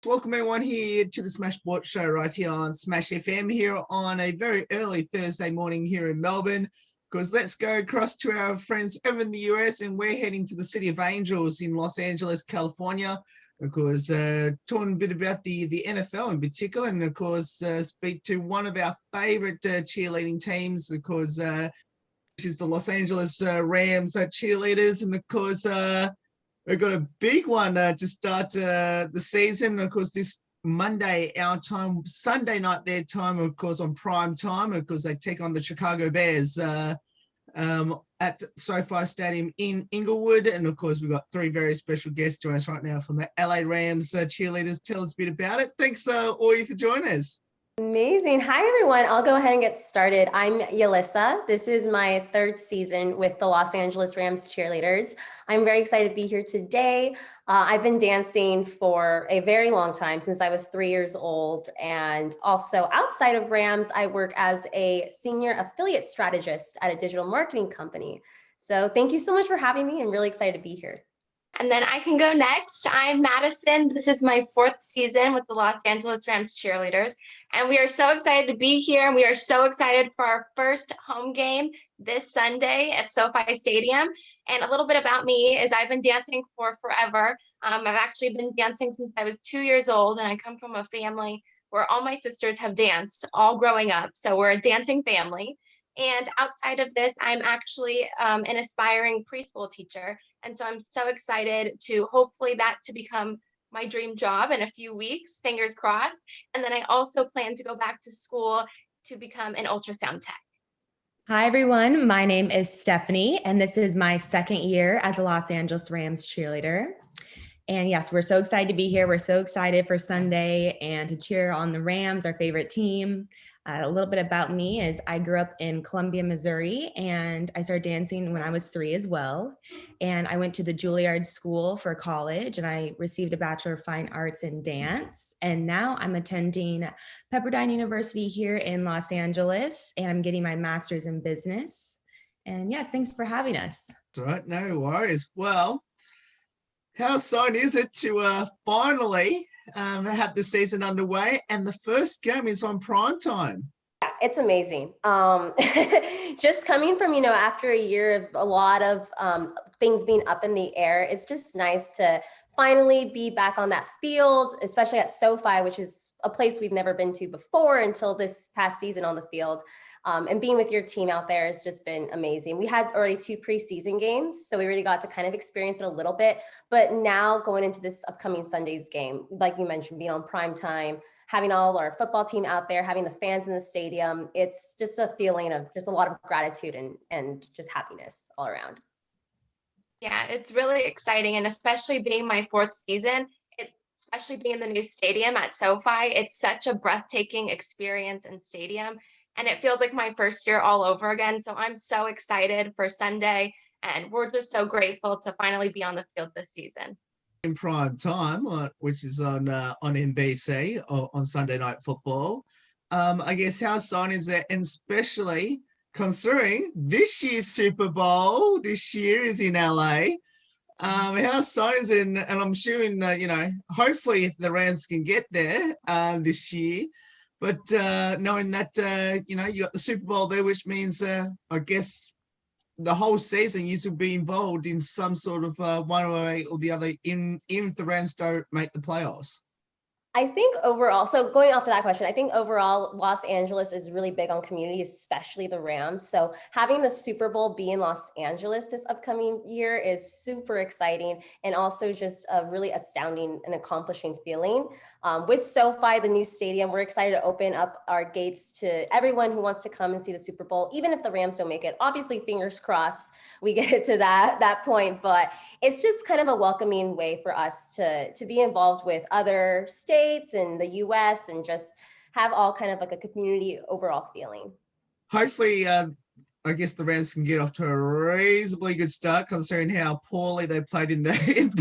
Welcome everyone here to the Smash Sports Show right here on Smash FM here on a very early Thursday morning here in Melbourne. Because let's go across to our friends over in the US, and we're heading to the City of Angels in Los Angeles, California. Of course, talking a bit about the NFL in particular, and of course, speak to one of our favorite cheerleading teams, of course, which is the Los Angeles Rams Cheerleaders, and of course, we've got a big one to start the season. Of course, this Monday, our time, Sunday night, their time, of course, on prime time, because they take on the Chicago Bears at SoFi Stadium in Inglewood. And of course, we've got three very special guests joining us right now from the LA Rams Cheerleaders. Tell us a bit about it. Thanks, Oi, for joining us. Amazing. Hi, everyone. I'll go ahead and get started. I'm Yelissa. This is my third season with the Los Angeles Rams Cheerleaders. I'm very excited to be here today. I've been dancing for a very long time, since I was 3 years old. And also outside of Rams, I work as a senior affiliate strategist at a digital marketing company. So thank you so much for having me. I'm really excited to be here. And then I can go next. I'm Madison. This is my fourth season with the Los Angeles Rams Cheerleaders. And we are so excited to be here. And we are so excited for our first home game this Sunday at SoFi Stadium. And a little bit about me is I've been dancing for forever. I've actually been dancing since I was 2 years old. And I come from a family where all my sisters have danced all growing up. So we're a dancing family. And outside of this, I'm actually an aspiring preschool teacher. And so I'm so excited to hopefully that to become my dream job in a few weeks, fingers crossed. And then I also plan to go back to school to become an ultrasound tech. Hi, everyone. My name is Stephanie, and this is my second year as a Los Angeles Rams cheerleader. And yes, we're so excited to be here. We're so excited for Sunday and to cheer on the Rams, our favorite team. A little bit about me is I grew up in Columbia, Missouri, and I started dancing when I was 3 as well. And I went to the Juilliard School for college, and I received a Bachelor of Fine Arts in Dance. And now I'm attending Pepperdine University here in Los Angeles, and I'm getting my master's in business. And yes, thanks for having us. That's right, no worries. Well, how exciting is it to finally have the season underway, and the first game is on prime time? Yeah, it's amazing. Just coming from, after a year of a lot of things being up in the air, it's just nice to finally be back on that field, especially at SoFi, which is a place we've never been to before until this past season on the field. And being with your team out there has just been amazing. We had already 2 preseason games, so we already got to kind of experience it a little bit. But now going into this upcoming Sunday's game, like you mentioned, being on prime time, having all our football team out there, having the fans in the stadium, it's just a feeling of just a lot of gratitude and just happiness all around. Yeah, it's really exciting. And especially being my fourth season, especially being in the new stadium at SoFi, it's such a breathtaking experience and stadium. And it feels like my first year all over again. So I'm so excited for Sunday. And we're just so grateful to finally be on the field this season. In prime time, which is on NBC on Sunday Night Football. I guess how exciting is that? And especially considering this year's Super Bowl this year is in LA. How exciting is it? And I'm assuming, hopefully the Rams can get there this year. But knowing that, you got the Super Bowl there, which means, I guess, the whole season you will be involved in some sort of one way or the other if the Rams don't make the playoffs. I think overall, so going off of that question, I think overall Los Angeles is really big on community, especially the Rams. So having the Super Bowl be in Los Angeles this upcoming year is super exciting, and also just a really astounding and accomplishing feeling. With SoFi, the new stadium, we're excited to open up our gates to everyone who wants to come and see the Super Bowl, even if the Rams don't make it. Obviously, fingers crossed we get to that point, but it's just kind of a welcoming way for us to be involved with other states and the US and just have all kind of like a community overall feeling. Hopefully, I guess the Rams can get off to a reasonably good start considering how poorly they played in the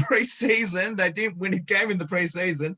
preseason. They didn't win a game in the preseason.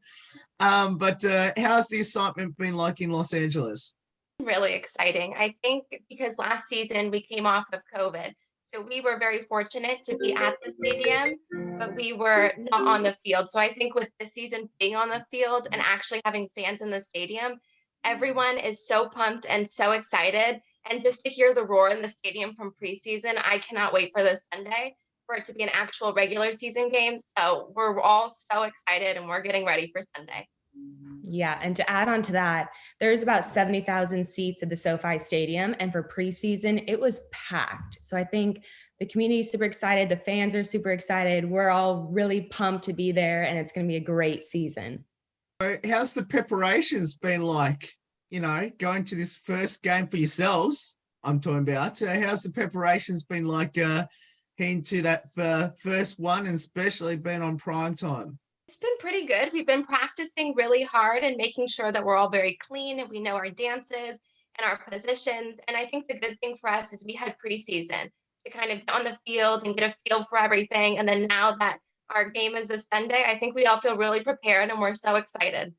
But how's the excitement been like in Los Angeles? Really exciting. I think because last season we came off of COVID. So we were very fortunate to be at the stadium, but we were not on the field. So I think with this season being on the field and actually having fans in the stadium, everyone is so pumped and so excited. And just to hear the roar in the stadium from preseason, I cannot wait for this Sunday for it to be an actual regular season game. So we're all so excited and we're getting ready for Sunday. Yeah, and to add on to that, there's about 70,000 seats at the SoFi Stadium, and for preseason, it was packed. So I think the community is super excited, the fans are super excited, we're all really pumped to be there, and it's going to be a great season. How's the preparations been like, going to this first game for yourselves? I'm talking about. How's the preparations been like heading to that first one, and especially being on prime time? It's been pretty good. We've been practicing really hard and making sure that we're all very clean and we know our dances and our positions. And I think the good thing for us is we had preseason to kind of get on the field and get a feel for everything. And then now that our game is this Sunday, I think we all feel really prepared and we're so excited.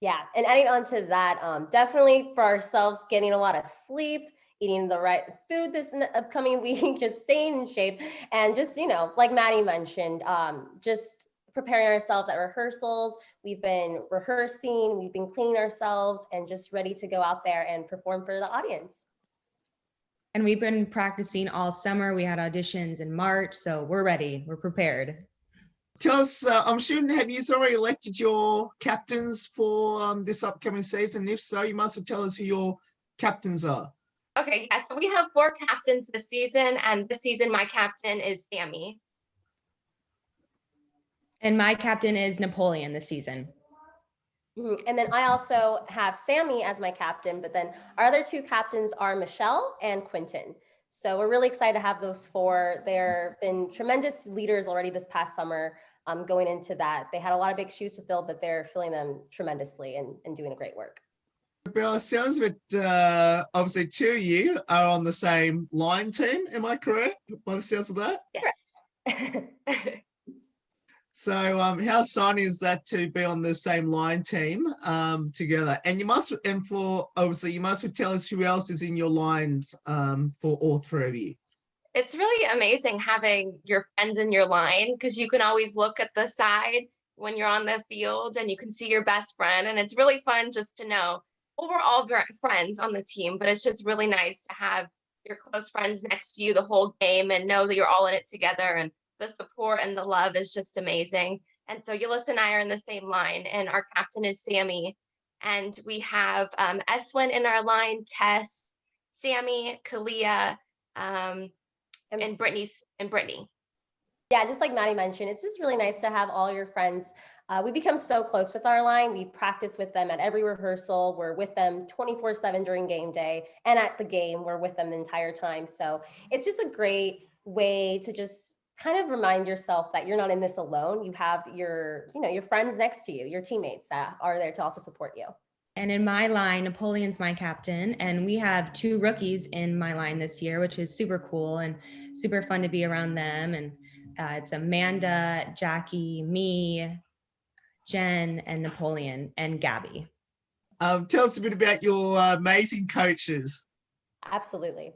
Yeah, and adding on to that, definitely for ourselves, getting a lot of sleep, eating the right food this upcoming week, just staying in shape, and just, like Maddie mentioned, just preparing ourselves at rehearsals. We've been rehearsing, we've been cleaning ourselves, and just ready to go out there and perform for the audience. And we've been practicing all summer. We had auditions in March, so we're ready, we're prepared. Tell us, I'm sure, have you already elected your captains for this upcoming season? If so, you must have told us who your captains are. Okay, yeah, so we have 4 captains this season, and this season my captain is Sammy. And my captain is Napoleon this season. And then I also have Sammy as my captain, but then our other 2 captains are Michelle and Quentin. So we're really excited to have those 4. They've been tremendous leaders already this past summer. Going into that, they had a lot of big shoes to fill, but they're filling them tremendously and doing a great work. Well, it sounds a bit, obviously 2 of you are on the same line team. Am I correct by the sounds of that? Yes. So how exciting is that to be on the same line team together? And you must tell us who else is in your lines for all 3 of you. It's really amazing having your friends in your line because you can always look at the side when you're on the field and you can see your best friend. And it's really fun just to know, well, we're all friends on the team, but it's just really nice to have your close friends next to you the whole game and know that you're all in it together. And the support and the love is just amazing. And so Yulissa and I are in the same line, and our captain is Sammy. And we have Eswin in our line, Tess, Sammy, Kalia, and Brittany. Yeah, just like Maddie mentioned, it's just really nice to have all your friends. We become so close with our line. We practice with them at every rehearsal. We're with them 24/7 during game day, and at the game, we're with them the entire time. So it's just a great way to just kind of remind yourself that you're not in this alone. You have your friends next to you, your teammates that are there to also support you. And in my line, Napoleon's my captain, and we have 2 rookies in my line this year, which is super cool and super fun to be around them. And it's Amanda, Jackie, me, Jen, and Napoleon, and Gabby. Tell us a bit about your amazing coaches. Absolutely.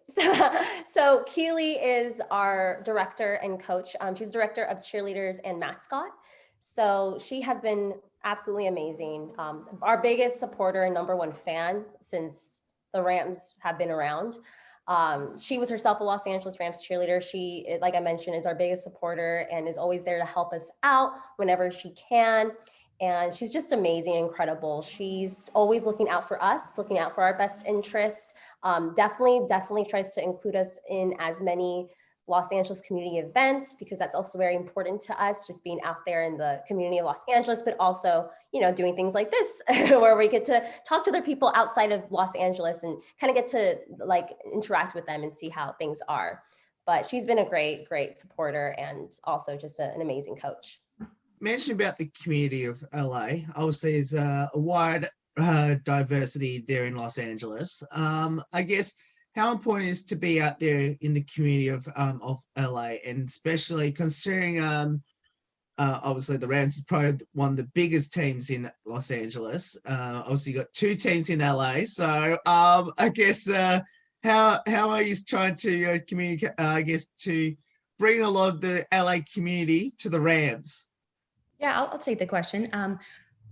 So Keely is our director and coach. She's director of cheerleaders and mascot. So she has been absolutely amazing. Our biggest supporter and #1 fan since the Rams have been around. She was herself a Los Angeles Rams cheerleader. She, like I mentioned, is our biggest supporter and is always there to help us out whenever she can. And she's just amazing, incredible. She's always looking out for us, looking out for our best interest. Definitely tries to include us in as many Los Angeles community events, because that's also very important to us, just being out there in the community of Los Angeles, but also, doing things like this where we get to talk to other people outside of Los Angeles and kind of get to interact with them and see how things are. But she's been a great supporter and also just an amazing coach. Mention about the community of LA. Obviously, there's a wide diversity there in Los Angeles. I guess how important it is to be out there in the community of LA, and especially considering obviously the Rams is probably one of the biggest teams in Los Angeles. Obviously, you got 2 teams in LA, so I guess how are you trying to communicate, I guess, to bring a lot of the LA community to the Rams? Yeah, I'll take the question.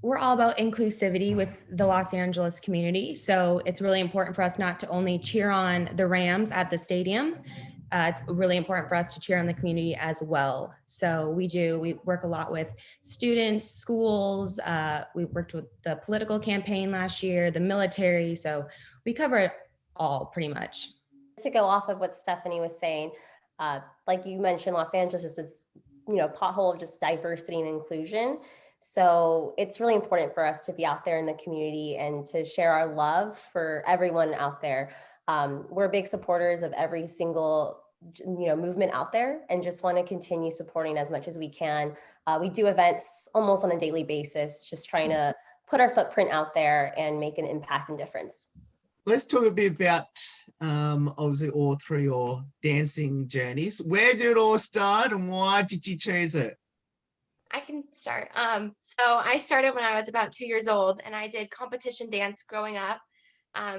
We're all about inclusivity with the Los Angeles community. So it's really important for us not to only cheer on the Rams at the stadium. It's really important for us to cheer on the community as well. So we work a lot with students, schools. We worked with the political campaign last year, the military. So we cover it all pretty much. To go off of what Stephanie was saying, like you mentioned, Los Angeles is this, pothole of just diversity and inclusion. So it's really important for us to be out there in the community and to share our love for everyone out there. We're big supporters of every single movement out there, and just want to continue supporting as much as we can. We do events almost on a daily basis, just trying to put our footprint out there and make an impact and difference. Let's talk a bit about obviously all through your dancing journeys. Where did it all start and why did you choose it? I can start. So I started when I was about 2 years old, and I did competition dance growing up.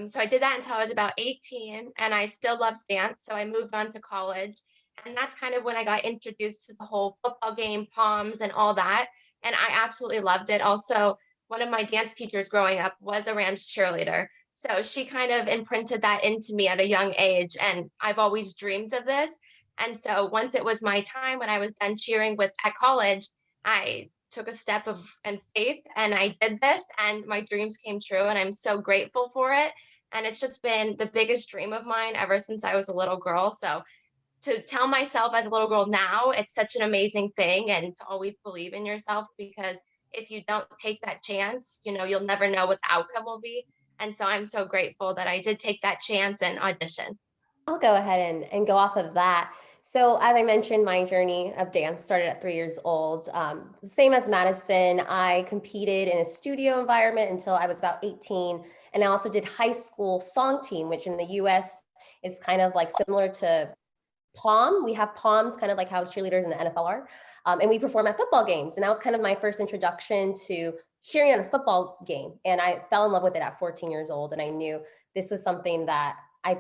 So I did that until I was about 18, and I still loved dance. So I moved on to college, and that's kind of when I got introduced to the whole football game, poms, and all that. And I absolutely loved it. Also, one of my dance teachers growing up was a Rams cheerleader. So she kind of imprinted that into me at a young age, and I've always dreamed of this. And so once it was my time, when I was done cheering at college, I took a step of and faith, and I did this, and my dreams came true, and I'm so grateful for it. And it's just been the biggest dream of mine ever since I was a little girl. So to tell myself as a little girl now, it's such an amazing thing, and to always believe in yourself, because if you don't take that chance, you'll never know what the outcome will be. And so I'm so grateful that I did take that chance and audition. I'll go ahead and go off of that. So as I mentioned, my journey of dance started at 3 years old. Same as Madison, I competed in a studio environment until I was about 18. And I also did high school song team, which in the US is kind of like similar to pom. We have poms, kind of like how cheerleaders in the NFL are. And we perform at football games. And that was kind of my first introduction to cheering at a football game. And I fell in love with it at 14 years old. And I knew this was something that I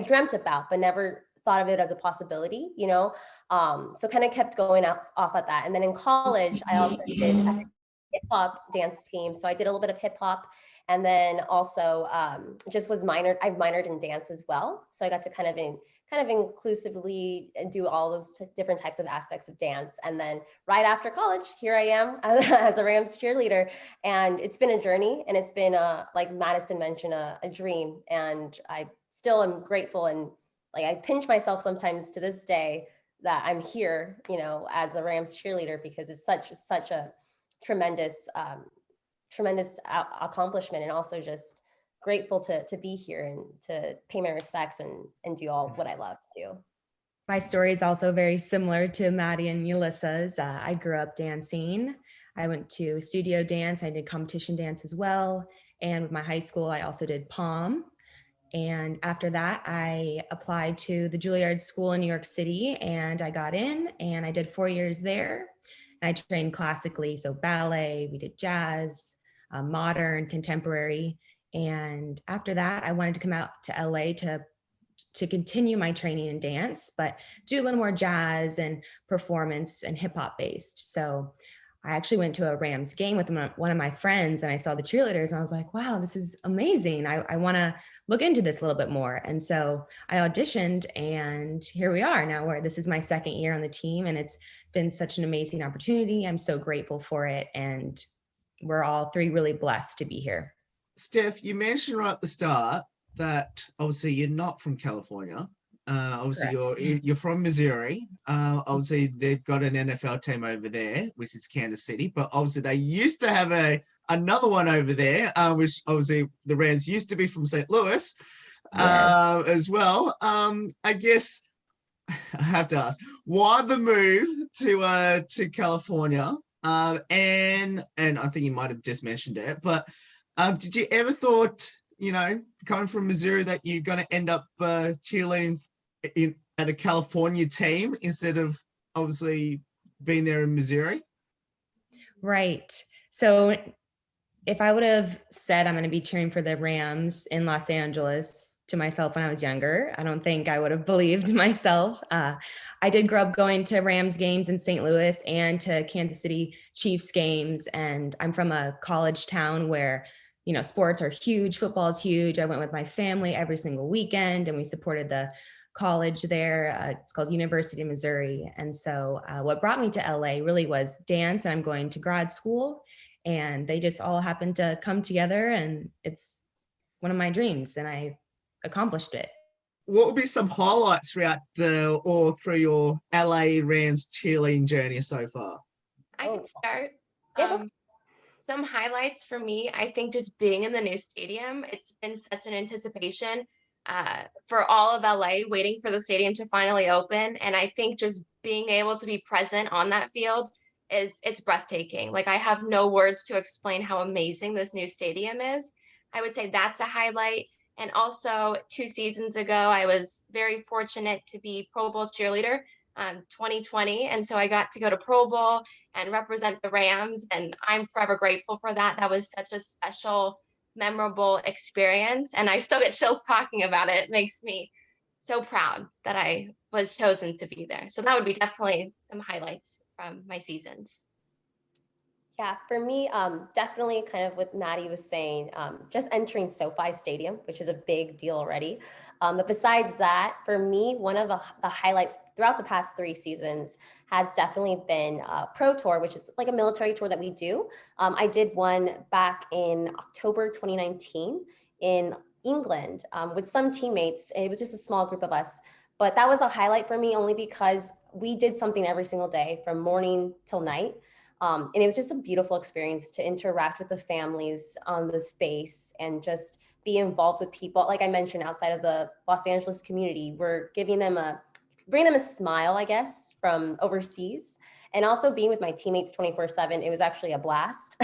dreamt about, but never thought of it as a possibility, so kind of kept going off at that. And then in college, I also did a hip hop dance team. So I did a little bit of hip hop, and then also I've minored in dance as well. So I got to kind of inclusively do all those different types of aspects of dance. And then right after college, here I am as a Rams cheerleader. And it's been a journey, and it's been, like Madison mentioned, a dream. And I still am grateful, and like I pinch myself sometimes to this day that I'm here, as a Rams cheerleader, because it's such a tremendous accomplishment, and also just grateful to be here and to pay my respects and do all what I love to do. My story is also very similar to Maddie and Melissa's. I grew up dancing. I went to studio dance. I did competition dance as well. And with my high school, I also did pom. And after that, I applied to the Juilliard School in New York City, and I got in, and I did 4 years there. And I trained classically, so ballet, we did jazz, modern, contemporary. And after that, I wanted to come out to LA to continue my training in dance, but do a little more jazz and performance and hip hop based. So I actually went to a Rams game with one of my friends, and I saw the cheerleaders, and I was like, wow, this is amazing. I want to look into this a little bit more. And so I auditioned, and here we are now, this is my second year on the team, and it's been such an amazing opportunity. I'm so grateful for it. And we're all three really blessed to be here. Steph, you mentioned right at the start that obviously you're not from California. Obviously you're from Missouri. Obviously they've got an NFL team over there, which is Kansas City, but obviously they used to have another one over there, which obviously the Rams used to be from St. Louis, as well. I guess I have to ask, why the move to California? And I think you might have just mentioned it, but did you ever thought, coming from Missouri, that you're going to end up cheerleading at a California team instead of obviously being there in Missouri? Right. So if I would have said I'm going to be cheering for the Rams in Los Angeles, to myself when I was younger. I don't think I would have believed myself. I did grow up going to Rams games in St. Louis and to Kansas City Chiefs games. And I'm from a college town where, you know, sports are huge. Football is huge. I went with my family every single weekend and we supported the college there. It's called University of Missouri. And so what brought me to LA really was dance, and I'm going to grad school, and they just all happened to come together, and it's one of my dreams and I accomplished it. What would be some highlights throughout or through your LA Rams cheerleading journey so far? I can start. Yeah, go Some highlights for me, I think just being in the new stadium, it's been such an anticipation for all of LA waiting for the stadium to finally open. And I think just being able to be present on that field it's breathtaking. Like, I have no words to explain how amazing this new stadium is. I would say that's a highlight. And also 2 seasons ago, I was very fortunate to be Pro Bowl cheerleader 2020. And so I got to go to Pro Bowl and represent the Rams. And I'm forever grateful for that. That was such a special, memorable experience. And I still get chills talking about it. It makes me so proud that I was chosen to be there. So that would be definitely some highlights from my seasons. Yeah, for me, definitely kind of what Maddie was saying, just entering SoFi Stadium, which is a big deal already. But besides that, for me, one of the highlights throughout the past 3 seasons has definitely been Pro Tour, which is like a military tour that we do. I did one back in October 2019 in England with some teammates. It was just a small group of us. But that was a highlight for me only because we did something every single day from morning till night. And it was just a beautiful experience to interact with the families on the space and just be involved with people. Like I mentioned, outside of the Los Angeles community, we're bringing them a smile, I guess, from overseas. And also being with my teammates 24/7, it was actually a blast.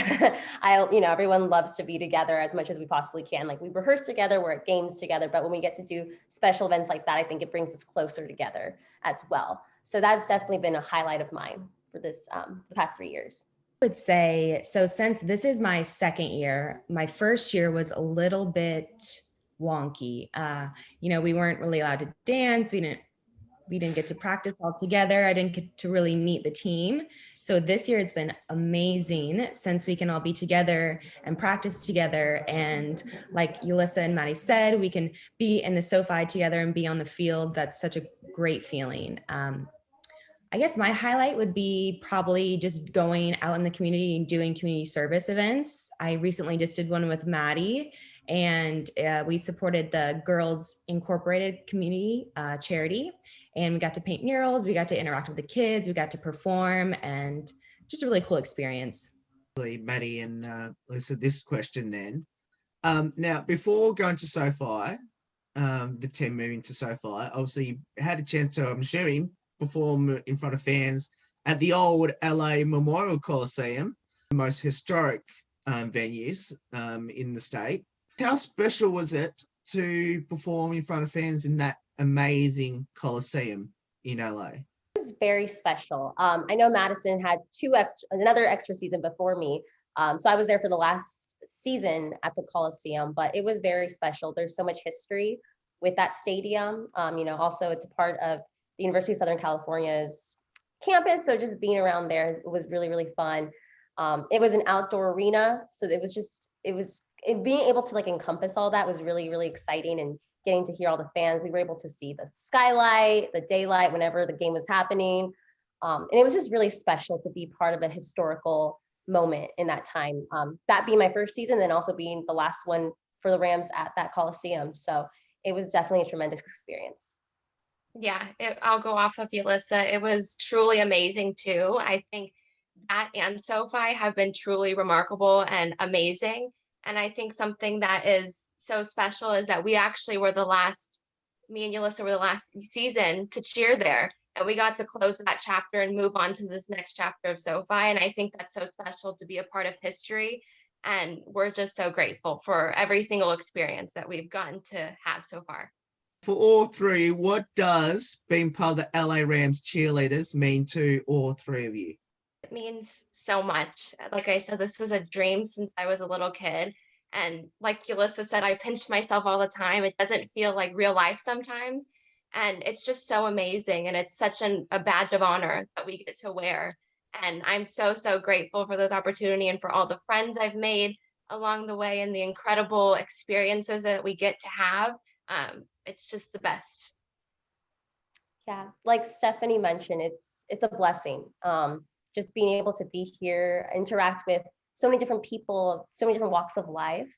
Everyone loves to be together as much as we possibly can. Like, we rehearse together, we're at games together, but when we get to do special events like that, I think it brings us closer together as well. So that's definitely been a highlight of mine for this the past 3 years. I would say, so since this is my second year, my first year was a little bit wonky. We weren't really allowed to dance. We didn't get to practice all together. I didn't get to really meet the team. So this year it's been amazing since we can all be together and practice together. And like Yulissa and Maddie said, we can be in the SoFi together and be on the field. That's such a great feeling. I guess my highlight would be probably just going out in the community and doing community service events. I recently just did one with Maddie, and we supported the Girls Incorporated community charity, and we got to paint murals, we got to interact with the kids, we got to perform, and just a really cool experience. Maddie and Lisa, this question then. Now, before going to SoFi, the team moving to SoFi, obviously you had a chance to, I'm assuming, perform in front of fans at the old LA Memorial Coliseum, the most historic venues in the state. How special was it to perform in front of fans in that amazing Coliseum in LA? It was very special. I know Madison had another extra season before me. So I was there for the last season at the Coliseum, but it was very special. There's so much history with that stadium. Also it's a part of the University of Southern California's campus. So just being around there, it was really, really fun. It was an outdoor arena. So being able to encompass all that was really, really exciting, and getting to hear all the fans. We were able to see the skylight, the daylight whenever the game was happening. And it was just really special to be part of a historical moment in that time. That being my first season, and also being the last one for the Rams at that Coliseum. So it was definitely a tremendous experience. Yeah, I'll go off of Yulissa. It was truly amazing too. I think that and SoFi have been truly remarkable and amazing. And I think something that is so special is that me and Yulissa were the last season to cheer there. And we got to close that chapter and move on to this next chapter of SoFi. And I think that's so special to be a part of history. And we're just so grateful for every single experience that we've gotten to have so far. For all three, what does being part of the LA Rams cheerleaders mean to all three of you? It means so much. Like I said, this was a dream since I was a little kid. And like Yulissa said, I pinch myself all the time. It doesn't feel like real life sometimes. And it's just so amazing. And it's such a badge of honor that we get to wear. And I'm so, so grateful for those opportunity and for all the friends I've made along the way and the incredible experiences that we get to have. It's just the best. Yeah, like Stephanie mentioned, it's a blessing. Just being able to be here, interact with so many different people, so many different walks of life.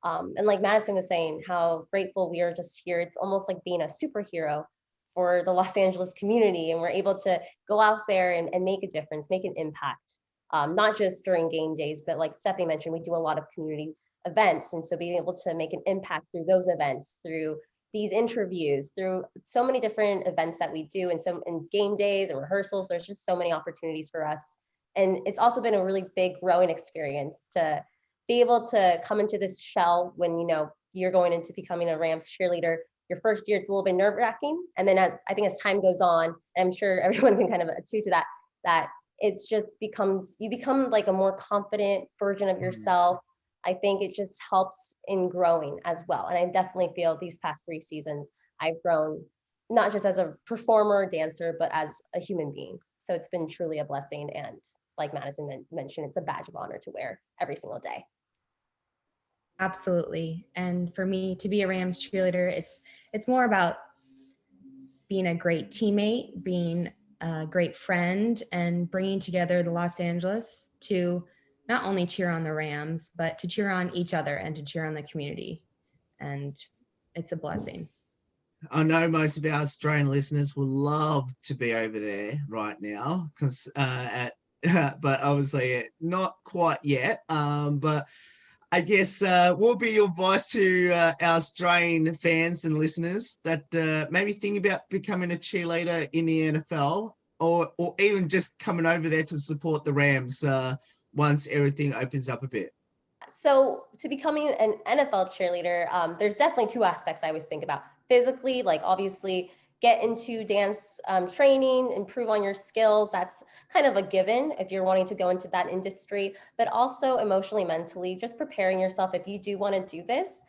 And like Madison was saying, how grateful we are just here. It's almost like being a superhero for the Los Angeles community. And we're able to go out there and make a difference, make an impact, not just during game days, but like Stephanie mentioned, we do a lot of community events. And so being able to make an impact through those events, through these interviews, through so many different events that we do, and so in game days and rehearsals, there's just so many opportunities for us. And it's also been a really big growing experience to be able to come into this shell when, you know, you're going into becoming a Rams cheerleader. Your first year, it's a little bit nerve-wracking. And then I think as time goes on, I'm sure everyone can kind of attest to that, that it's just you become like a more confident version of yourself. I think it just helps in growing as well. And I definitely feel these past 3 seasons, I've grown not just as a performer, dancer, but as a human being. So it's been truly a blessing. And like Madison mentioned, it's a badge of honor to wear every single day. Absolutely. And for me to be a Rams cheerleader, it's more about being a great teammate, being a great friend, and bringing together the Los Angeles to not only cheer on the Rams, but to cheer on each other and to cheer on the community. And it's a blessing. I know most of our Australian listeners will love to be over there right now, because but obviously not quite yet. But I guess what would be your advice to our Australian fans and listeners that maybe think about becoming a cheerleader in the NFL, or even just coming over there to support the Rams once everything opens up a bit? So to becoming an NFL cheerleader, there's definitely 2 aspects I always think about. Physically, like obviously get into dance training, improve on your skills. That's kind of a given if you're wanting to go into that industry, but also emotionally, mentally, just preparing yourself if you do want to do this.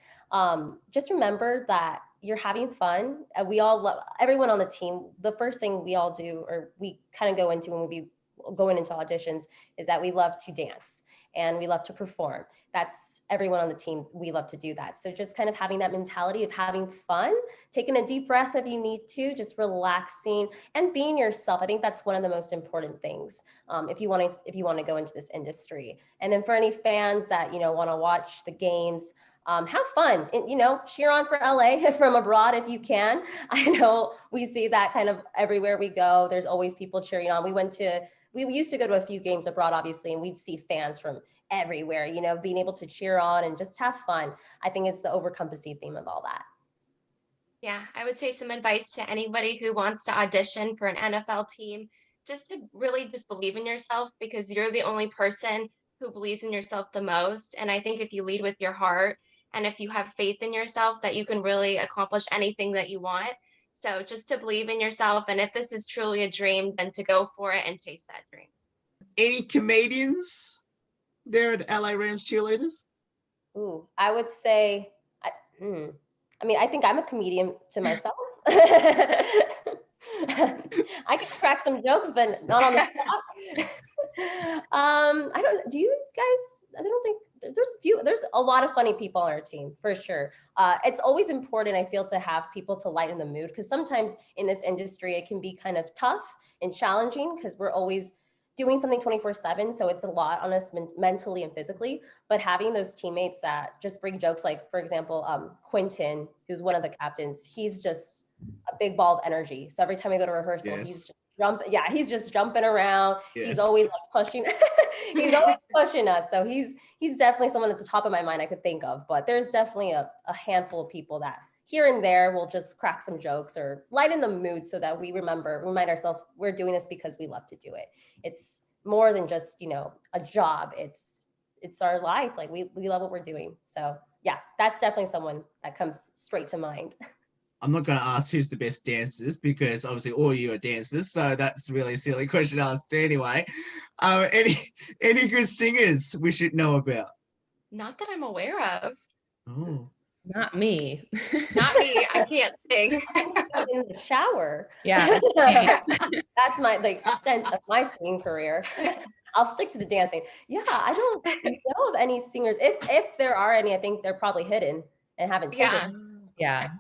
Just remember that you're having fun. We all love, everyone on the team, the first thing we all do, or we kind of go into when we be going into auditions, is that we love to dance and we love to perform. That's everyone on the team. We love to do that. So just kind of having that mentality of having fun, taking a deep breath if you need to, just relaxing and being yourself. I think that's one of the most important things if you want to go into this industry. And then for any fans that, you know, want to watch the games, have fun, and, you know, cheer on for LA from abroad if you can. I know we see that kind of everywhere we go. There's always people cheering on. We used to go to a few games abroad, obviously, and we'd see fans from everywhere, you know, being able to cheer on and just have fun. I think it's the overcompassing theme of all that. Yeah, I would say some advice to anybody who wants to audition for an NFL team, just to really just believe in yourself, because you're the only person who believes in yourself the most. And I think if you lead with your heart and if you have faith in yourself, that you can really accomplish anything that you want. So just to believe in yourself. And if this is truly a dream, then to go for it and chase that dream. Any comedians there at LA Rams Cheerleaders? Ooh, I would say, I mean, I think I'm a comedian to myself. I can crack some jokes, but not on the spot. Do you guys, I don't think, there's a lot of funny people on our team, for sure. It's always important, I feel, to have people to lighten the mood, because sometimes in this industry, it can be kind of tough and challenging because we're always doing something 24/7. So it's a lot on us mentally and physically, but having those teammates that just bring jokes, like for example, Quentin, who's one of the captains, he's just a big ball of energy. So every time we go to rehearsal, Yes. he's just jumping around. Yes. He's always like pushing, he's always pushing us. So he's definitely someone at the top of my mind I could think of, but there's definitely a handful of people that here and there will just crack some jokes or lighten the mood so that we remind ourselves we're doing this because we love to do it. It's more than just, you know, a job. It's our life. Like we love what we're doing. So yeah, that's definitely someone that comes straight to mind. I'm not going to ask who's the best dancers, because obviously all you are dancers. So that's really a silly question to ask anyway. Any good singers we should know about? Not that I'm aware of. Oh. Not me. Not me. I can't sing. In the shower. Yeah. That's the extent of my singing career. I'll stick to the dancing. Yeah, I don't know of any singers. If there are any, I think they're probably hidden and haven't told Yeah. us. Yeah.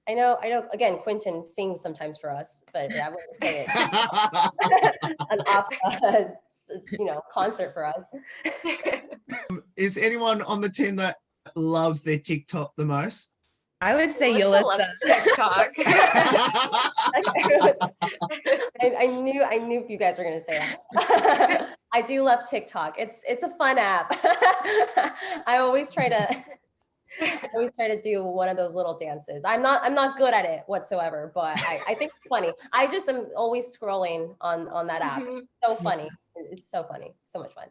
I know, again, Quentin sings sometimes for us, but I wouldn't say it. An opera, concert for us. Is anyone on the team that loves their TikTok the most? I would say Alyssa Yulissa. loves TikTok. I knew you guys were gonna say that. I do love TikTok. It's a fun app. I always try to do one of those little dances. I'm not good at it whatsoever, but I think it's funny. I just am always scrolling on that app. Mhm. It's so funny. It's so funny. So much fun.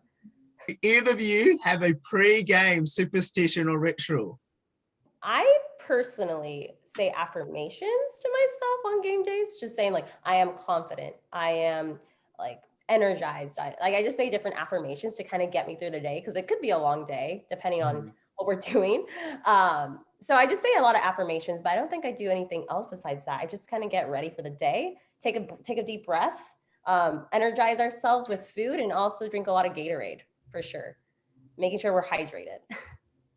Either of you have a pre-game superstition or ritual? I personally say affirmations to myself on game days, just saying like, I am confident. I am like energized. I just say different affirmations to kind of get me through the day, because it could be a long day depending on what we're doing. So I just say a lot of affirmations, but I don't think I do anything else besides that. I just kind of get ready for the day, take a deep breath, energize ourselves with food, and also drink a lot of Gatorade for sure. Making sure we're hydrated.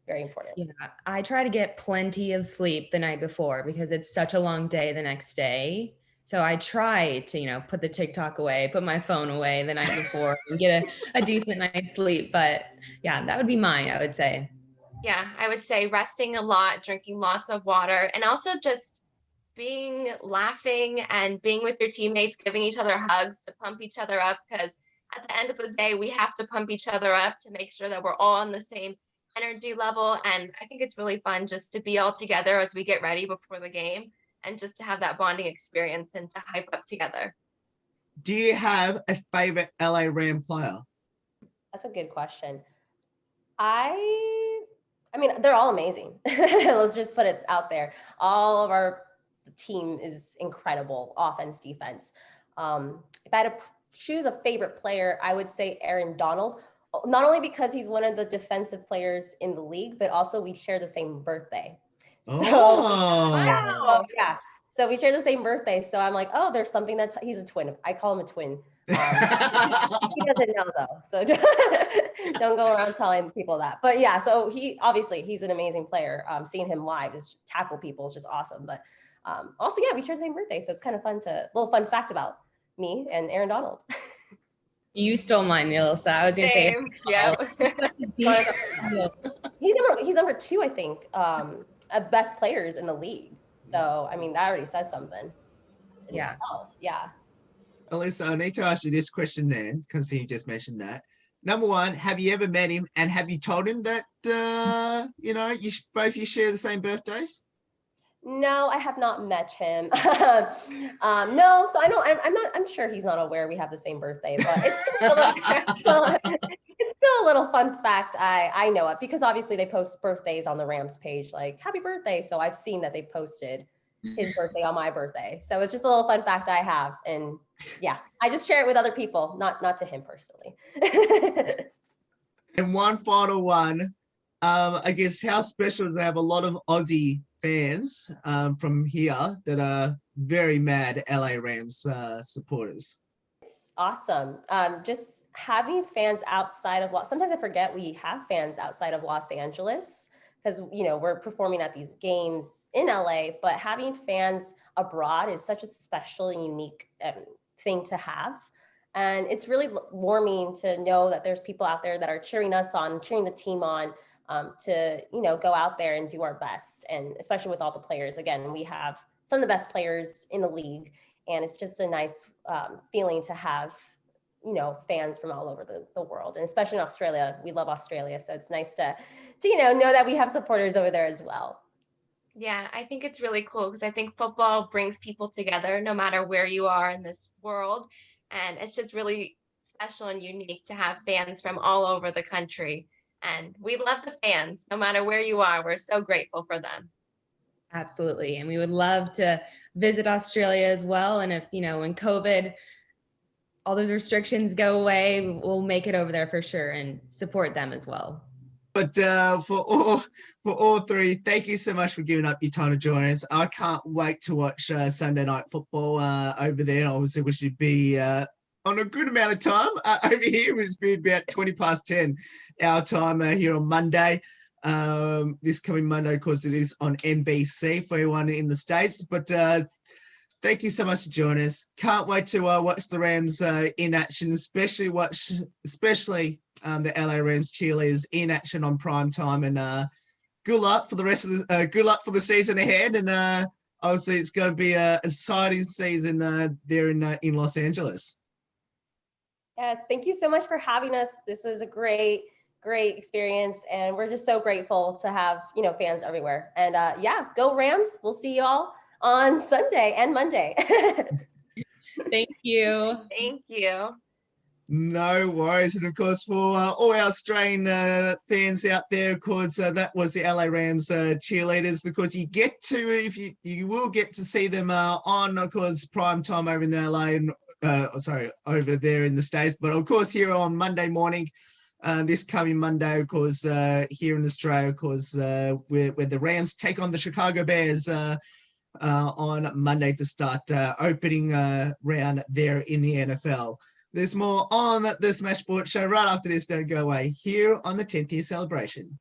Very important. Yeah, I try to get plenty of sleep the night before because it's such a long day the next day. So I try to, put the TikTok away, put my phone away the night before and get a decent night's sleep. But yeah, that would be mine, I would say. Yeah, I would say resting a lot, drinking lots of water, and also just laughing and being with your teammates, giving each other hugs to pump each other up. Because at the end of the day, we have to pump each other up to make sure that we're all on the same energy level. And I think it's really fun just to be all together as we get ready before the game, and just to have that bonding experience and to hype up together. Do you have a favorite LA Ram player? That's a good question. I mean, they're all amazing. Let's just put it out there. All of our team is incredible, offense, defense. If I had to choose a favorite player, I would say Aaron Donald. Not only because he's one of the defensive players in the league, but also we share the same birthday. So, Oh. yeah. So we share the same birthday. So I'm like, oh, there's something he's a twin. I call him a twin. He doesn't know though. So don't go around telling people that. But yeah, so he's an amazing player. Seeing him live tackle people is just awesome. But also, yeah, we share the same birthday. So it's kind of fun little fun fact about me and Aaron Donald. You stole mine, Yulissa. I was going to say. Yeah. He's number 2, I think, of best players in the league. So, I mean, that already says something. Yeah. Itself. Yeah. Alyssa, I need to ask you this question then, because you just mentioned that. Number one, have you ever met him, and have you told him that, both you share the same birthdays? No, I have not met him. No, so I'm sure he's not aware we have the same birthday, but it's still a little fun fact I know it, because obviously they post birthdays on the Rams page, like happy birthday. So I've seen that they posted his birthday on my birthday. So it's just a little fun fact I have. And yeah, I just share it with other people, not to him personally. And one final one, I guess, how special is to have a lot of Aussie fans from here that are very mad LA Rams supporters? It's awesome. Just having fans outside of sometimes I forget we have fans outside of Los Angeles, because we're performing at these games in LA, but having fans abroad is such a special and unique thing to have. And it's really warming to know that there's people out there that are cheering us on, cheering the team on, to go out there and do our best. And especially with all the players, again, we have some of the best players in the league, and it's just a nice feeling to have fans from all over the world, and especially in Australia. We love Australia, so it's nice to know that we have supporters over there as well. Yeah, I think it's really cool, because I think football brings people together no matter where you are in this world, and it's just really special and unique to have fans from all over the country. And we love the fans no matter where you are. We're so grateful for them. Absolutely. And we would love to visit Australia as well. And if, when COVID, all those restrictions go away, we'll make it over there for sure and support them as well. But for all three, thank you so much for giving up your time to join us. I can't wait to watch Sunday night football over there. Obviously, we should be on a good amount of time. Over here, it's been about 10:20 our time here on Monday. This coming Monday, of course, it is on NBC for everyone in the States. But thank you so much for joining us. Can't wait to watch the Rams in action, especially the LA Rams cheerleaders in action on prime time. And good luck for the rest of the good luck for the season ahead. And obviously, it's going to be an exciting season there in Los Angeles. Yes, thank you so much for having us. This was a great experience, and we're just so grateful to have fans everywhere. And yeah, go Rams. We'll see you all on Sunday and Monday. Thank you. Thank you. No worries. And of course, for all our Australian fans out there, of course, that was the LA Rams cheerleaders. Of course, you will get to see them on, of course, prime time over in LA and over there in the States. But of course, here on Monday morning, this coming Monday, of course, here in Australia, of course, where the Rams take on the Chicago Bears on Monday to start opening round there in the NFL. There's more on the Smash Sports Show right after this. Don't go away here on the 10th year celebration.